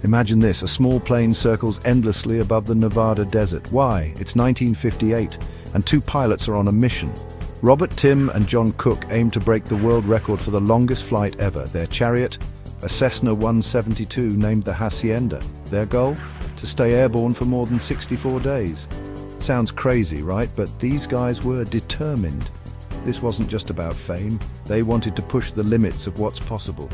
Imagine this, a small plane circles endlessly above the Nevada desert. Why? It's 1958, and two pilots are on a mission. Robert Tim and John Cook aim to break the world record for the longest flight ever. Their chariot, a Cessna 172 named the Hacienda. Their goal? To stay airborne for more than 64 days. Sounds crazy, right? But these guys were determined. This wasn't just about fame. They wanted to push the limits of what's possible.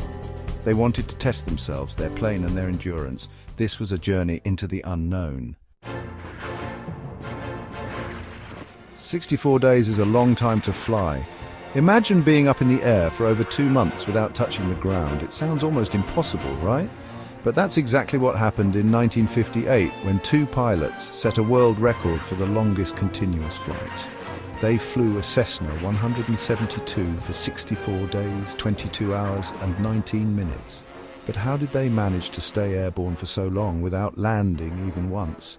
They wanted to test themselves, their plane and their endurance. This was a journey into the unknown. 64 days is a long time to fly. Imagine being up in the air for over 2 months without touching the ground. It sounds almost impossible, right? But that's exactly what happened in 1958 when two pilots set a world record for the longest continuous flight. They flew a Cessna 172 for 64 days, 22 hours and 19 minutes. But how did they manage to stay airborne for so long without landing even once?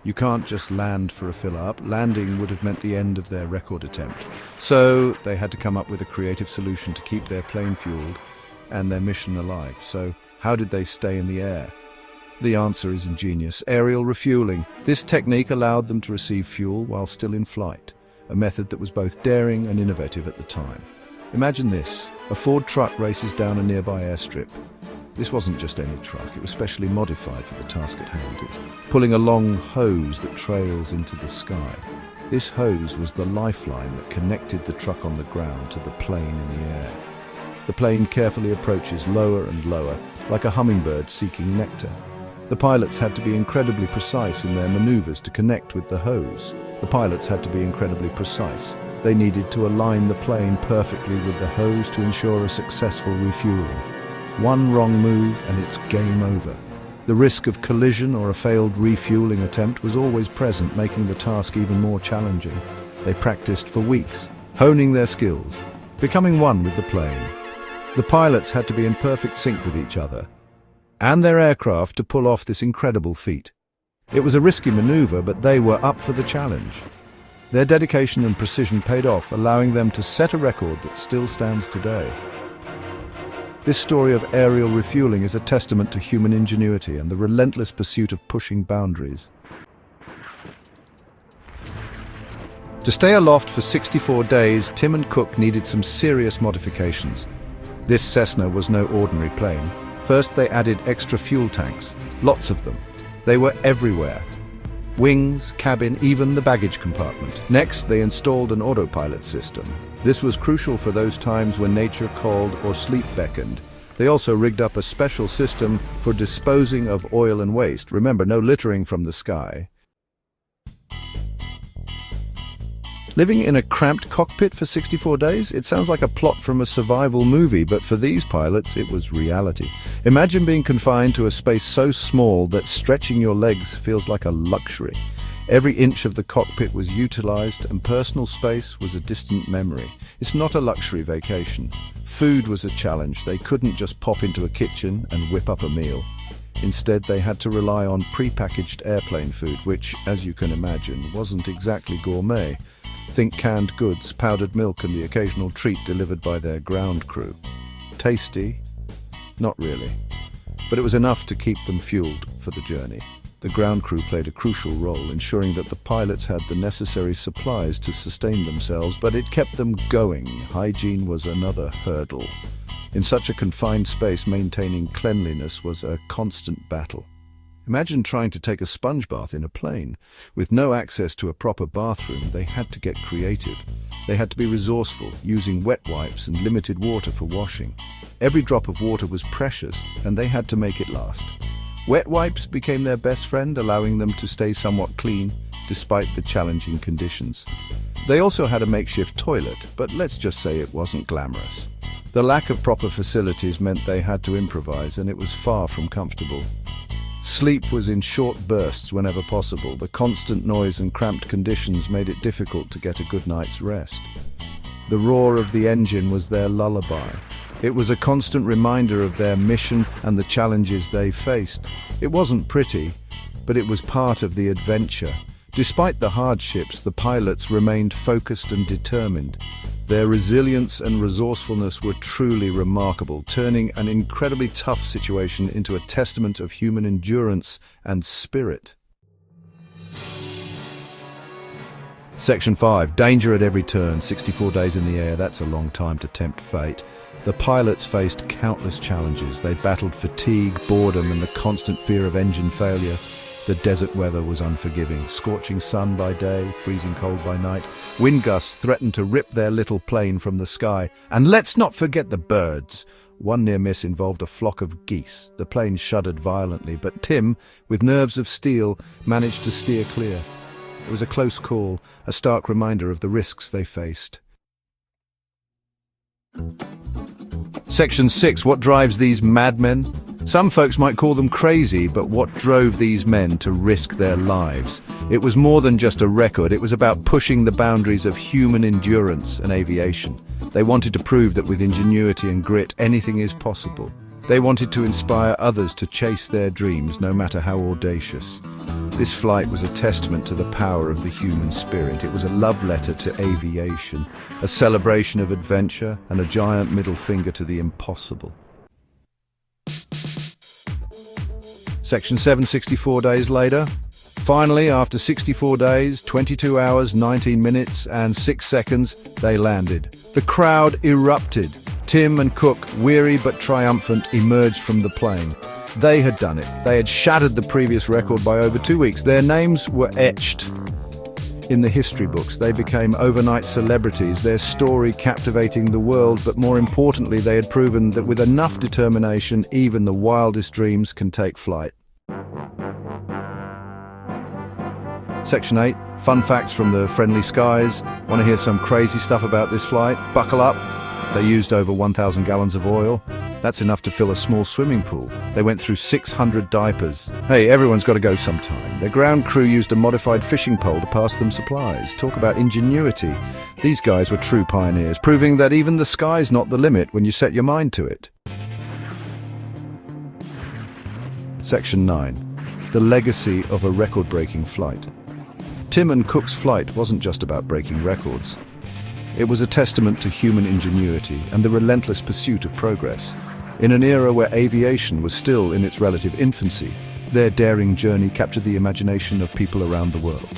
You can't just land for a fill-up. Landing would have meant the end of their record attempt. So they had to come up with a creative solution to keep their plane fueled and their mission alive. So how did they stay in the air? The answer is ingenious: aerial refueling. This technique allowed them to receive fuel while still in flight, a method that was both daring and innovative at the time. Imagine this: a Ford truck races down a nearby airstrip. This wasn't just any truck, it was specially modified for the task at hand. It's pulling a long hose that trails into the sky. This hose was the lifeline that connected the truck on the ground to the plane in the air. The plane carefully approaches lower and lower, like a hummingbird seeking nectar. The pilots had to be incredibly precise in their maneuvers to connect with the hose. The pilots had to be incredibly precise. They needed to align the plane perfectly with the hose to ensure a successful refueling. One wrong move and it's game over. The risk of collision or a failed refueling attempt was always present, making the task even more challenging. They practiced for weeks, honing their skills, becoming one with the plane. The pilots had to be in perfect sync with each other and their aircraft to pull off this incredible feat. It was a risky maneuver, but they were up for the challenge. Their dedication and precision paid off, allowing them to set a record that still stands today. This story of aerial refueling is a testament to human ingenuity and the relentless pursuit of pushing boundaries. To stay aloft for 64 days, Tim and Cook needed some serious modifications. This Cessna was no ordinary plane. First, they added extra fuel tanks, lots of them. They were everywhere. Wings, cabin, even the baggage compartment. Next, they installed an autopilot system. This was crucial for those times when nature called or sleep beckoned. They also rigged up a special system for disposing of oil and waste. Remember, no littering from the sky. Living in a cramped cockpit for 64 days? It sounds like a plot from a survival movie, but for these pilots, it was reality. Imagine being confined to a space so small that stretching your legs feels like a luxury. Every inch of the cockpit was utilized, and personal space was a distant memory. It's not a luxury vacation. Food was a challenge. They couldn't just pop into a kitchen and whip up a meal. Instead, they had to rely on pre-packaged airplane food, which, as you can imagine, wasn't exactly gourmet. Think canned goods, powdered milk, and the occasional treat delivered by their ground crew. Tasty? Not really. But it was enough to keep them fueled for the journey. The ground crew played a crucial role, ensuring that the pilots had the necessary supplies to sustain themselves, but it kept them going. Hygiene was another hurdle. In such a confined space, maintaining cleanliness was a constant battle. Imagine trying to take a sponge bath in a plane. With no access to a proper bathroom, they had to get creative. They had to be resourceful, using wet wipes and limited water for washing. Every drop of water was precious, and they had to make it last. Wet wipes became their best friend, allowing them to stay somewhat clean, despite the challenging conditions. They also had a makeshift toilet, but let's just say it wasn't glamorous. The lack of proper facilities meant they had to improvise, and it was far from comfortable. Sleep was in short bursts whenever possible. The constant noise and cramped conditions made it difficult to get a good night's rest. The roar of the engine was their lullaby. It was a constant reminder of their mission and the challenges they faced. It wasn't pretty, but it was part of the adventure. Despite the hardships, the pilots remained focused and determined. Their resilience and resourcefulness were truly remarkable, turning an incredibly tough situation into a testament of human endurance and spirit. Section 5. Danger at every turn. 64 days in the air, that's a long time to tempt fate. The pilots faced countless challenges. They battled fatigue, boredom, and the constant fear of engine failure. The desert weather was unforgiving. Scorching sun by day, freezing cold by night. Wind gusts threatened to rip their little plane from the sky. And let's not forget the birds. One near miss involved a flock of geese. The plane shuddered violently, but Tim, with nerves of steel, managed to steer clear. It was a close call, a stark reminder of the risks they faced. Section 6. What drives these madmen? Some folks might call them crazy, but what drove these men to risk their lives? It was more than just a record. It was about pushing the boundaries of human endurance and aviation. They wanted to prove that with ingenuity and grit, anything is possible. They wanted to inspire others to chase their dreams, no matter how audacious. This flight was a testament to the power of the human spirit. It was a love letter to aviation, a celebration of adventure, and a giant middle finger to the impossible. Section 7, 64 days later. Finally, after 64 days, 22 hours, 19 minutes, and 6 seconds, they landed. The crowd erupted. Tim and Cook, weary but triumphant, emerged from the plane. They had done it. They had shattered the previous record by over 2 weeks. Their names were etched in the history books. They became overnight celebrities, their story captivating the world, but more importantly, they had proven that with enough determination, even the wildest dreams can take flight. Section 8. Fun facts from the friendly skies. Want to hear some crazy stuff about this flight? Buckle up. They used over 1,000 gallons of oil. That's enough to fill a small swimming pool. They went through 600 diapers. Hey, everyone's got to go sometime. Their ground crew used a modified fishing pole to pass them supplies. Talk about ingenuity. These guys were true pioneers, proving that even the sky's not the limit when you set your mind to it. Section 9. The legacy of a record-breaking flight. Tim and Cook's flight wasn't just about breaking records. It was a testament to human ingenuity and the relentless pursuit of progress. In an era where aviation was still in its relative infancy, their daring journey captured the imagination of people around the world.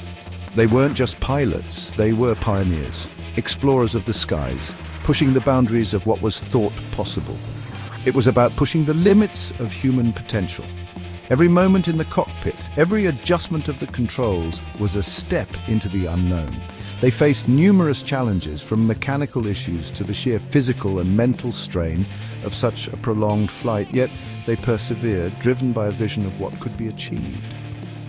They weren't just pilots, they were pioneers, explorers of the skies, pushing the boundaries of what was thought possible. It was about pushing the limits of human potential. Every moment in the cockpit, every adjustment of the controls was a step into the unknown. They faced numerous challenges, from mechanical issues to the sheer physical and mental strain of such a prolonged flight, yet they persevered, driven by a vision of what could be achieved.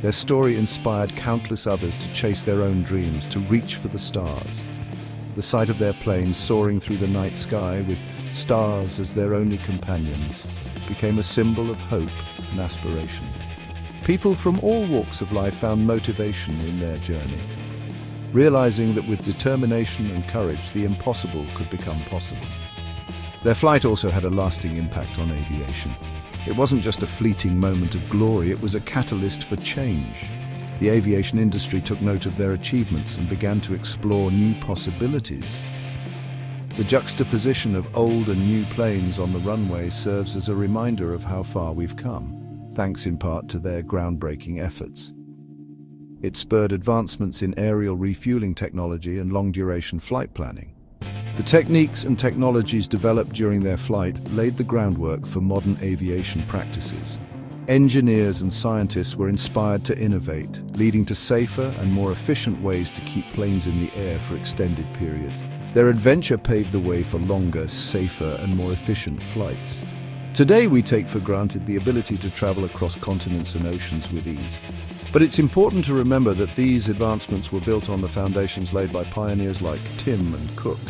Their story inspired countless others to chase their own dreams, to reach for the stars. The sight of their plane soaring through the night sky with stars as their only companions became a symbol of hope and aspiration. People from all walks of life found motivation in their journey, realizing that with determination and courage, the impossible could become possible. Their flight also had a lasting impact on aviation. It wasn't just a fleeting moment of glory, it was a catalyst for change. The aviation industry took note of their achievements and began to explore new possibilities. The juxtaposition of old and new planes on the runway serves as a reminder of how far we've come, thanks in part to their groundbreaking efforts. It spurred advancements in aerial refueling technology and long-duration flight planning. The techniques and technologies developed during their flight laid the groundwork for modern aviation practices. Engineers and scientists were inspired to innovate, leading to safer and more efficient ways to keep planes in the air for extended periods. Their adventure paved the way for longer, safer, and more efficient flights. Today we take for granted the ability to travel across continents and oceans with ease. But it's important to remember that these advancements were built on the foundations laid by pioneers like Tim and Cook.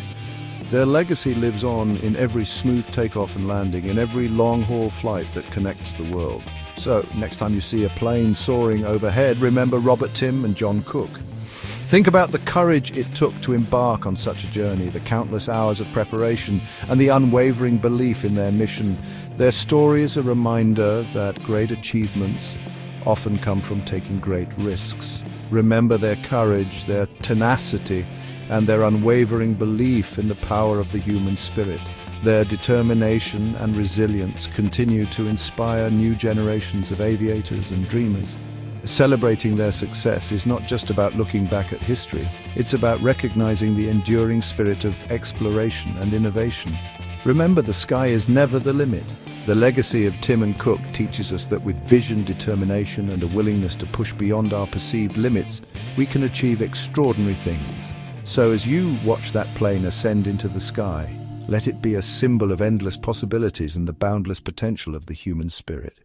Their legacy lives on in every smooth takeoff and landing, in every long-haul flight that connects the world. So, next time you see a plane soaring overhead, remember Robert, Tim, and John Cook. Think about the courage it took to embark on such a journey, the countless hours of preparation, and the unwavering belief in their mission. Their story is a reminder that great achievements often come from taking great risks. Remember their courage, their tenacity, and their unwavering belief in the power of the human spirit. Their determination and resilience continue to inspire new generations of aviators and dreamers. Celebrating their success is not just about looking back at history, it's about recognizing the enduring spirit of exploration and innovation. Remember, the sky is never the limit. The legacy of Tim and Cook teaches us that with vision, determination, and a willingness to push beyond our perceived limits, we can achieve extraordinary things. So as you watch that plane ascend into the sky, let it be a symbol of endless possibilities and the boundless potential of the human spirit.